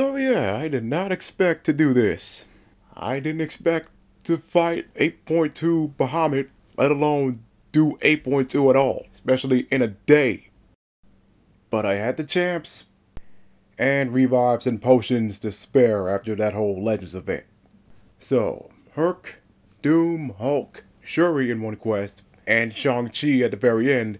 So yeah, I did not expect to do this. I didn't expect to fight 8.2 Bahamet, let alone do 8.2 at all, especially in a day. But I had the champs and revives and potions to spare after that whole Legends event. So, Herc, Doom, Hulk, Shuri in one quest, and Shang-Chi at the very end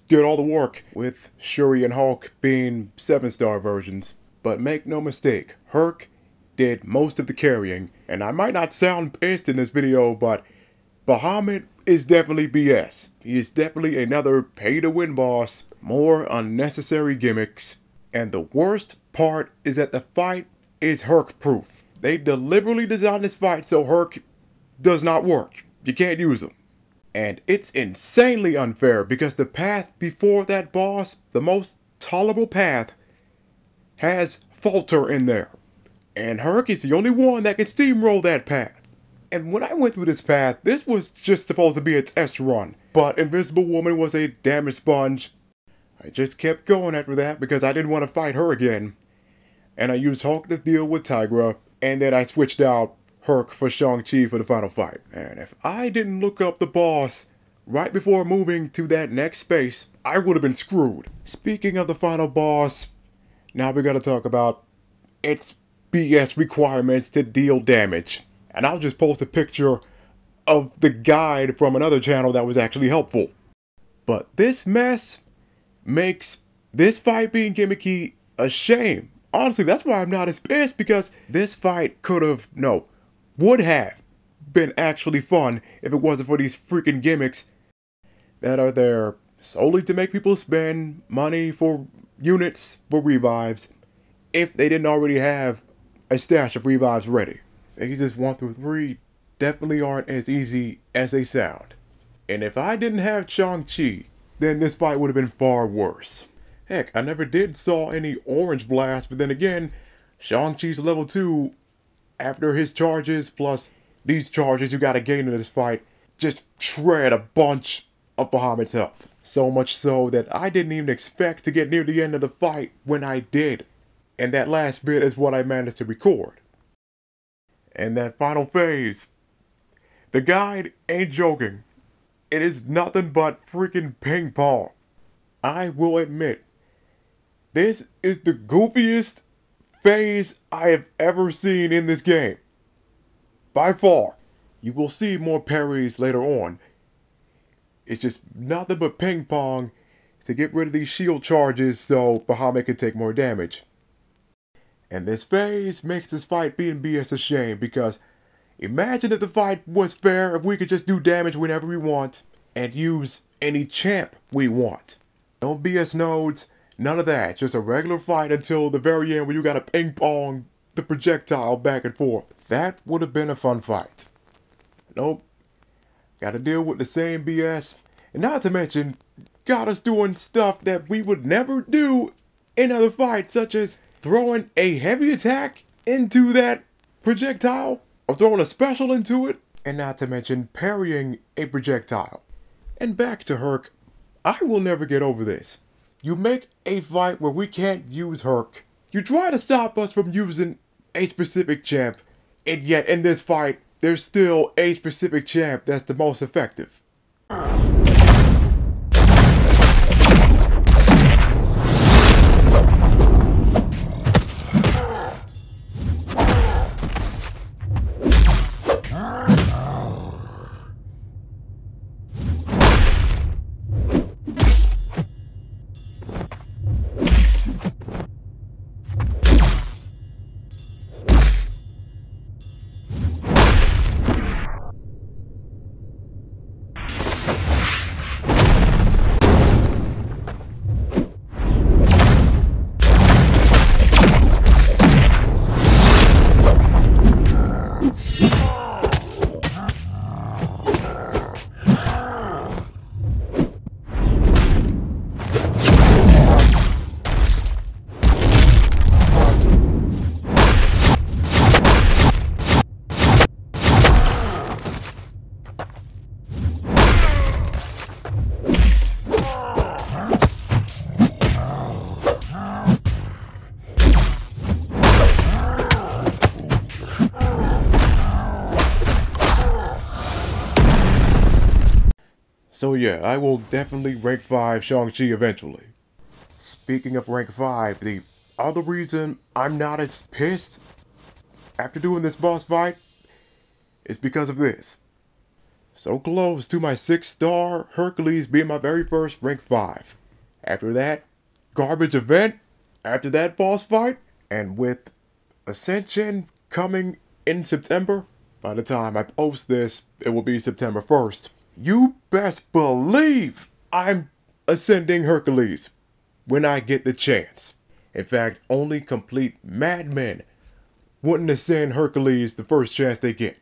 did all the work, with Shuri and Hulk being 7-star versions. But make no mistake, Herc did most of the carrying, and I might not sound pissed in this video, but Bahamet is definitely BS. He is definitely another pay-to-win boss, more unnecessary gimmicks, and the worst part is that the fight is Herc-proof. They deliberately designed this fight so Herc does not work. You can't use him. And it's insanely unfair because the path before that boss, the most tolerable path, has Falter in there. And Herc is the only one that can steamroll that path. And when I went through this path, this was just supposed to be a test run. But Invisible Woman was a damage sponge. I just kept going after that because I didn't want to fight her again. And I used Hulk to deal with Tigra. And then I switched out Herc for Shang-Chi for the final fight. And if I didn't look up the boss right before moving to that next space, I would have been screwed. Speaking of the final boss, now we gotta talk about its BS requirements to deal damage. And I'll just post a picture of the guide from another channel that was actually helpful. But this mess makes this fight being gimmicky a shame. Honestly, that's why I'm not as pissed, because this fight would have been actually fun if it wasn't for these freaking gimmicks that are there solely to make people spend money for units for revives if they didn't already have a stash of revives ready. Phases 1 through 3 definitely aren't as easy as they sound. And if I didn't have Shang-Chi, then this fight would have been far worse. Heck, I never did saw any orange blast, but then again, Shang-Chi's level 2 after his charges, plus these charges you gotta gain in this fight, just shred a bunch of Bahamet's health. So much so that I didn't even expect to get near the end of the fight when I did. And that last bit is what I managed to record. And that final phase, the guide ain't joking. It is nothing but freaking ping pong. I will admit, this is the goofiest phase I have ever seen in this game. By far. You will see more parries later on. It's just nothing but ping pong to get rid of these shield charges so Bahamet can take more damage. And this phase makes this fight being BS a shame, because imagine if the fight was fair, if we could just do damage whenever we want and use any champ we want. No BS nodes, none of that. Just a regular fight until the very end where you gotta ping pong the projectile back and forth. That would have been a fun fight. Nope. Gotta deal with the same BS. And not to mention, got us doing stuff that we would never do in other fights, such as throwing a heavy attack into that projectile, or throwing a special into it, and not to mention parrying a projectile. And back to Herc, I will never get over this. You make a fight where we can't use Herc. You try to stop us from using a specific champ, and yet in this fight, there's still a specific champ that's the most effective. So yeah, I will definitely rank 5 Shang-Chi eventually. Speaking of rank 5, the other reason I'm not as pissed after doing this boss fight is because of this. So close to my 6-star Hercules being my very first rank 5. After that garbage event, after that boss fight, and with Ascension coming in September, by the time I post this, it will be September 1st. You best believe I'm ascending Hercules when I get the chance. In fact, only complete madmen wouldn't ascend Hercules the first chance they get.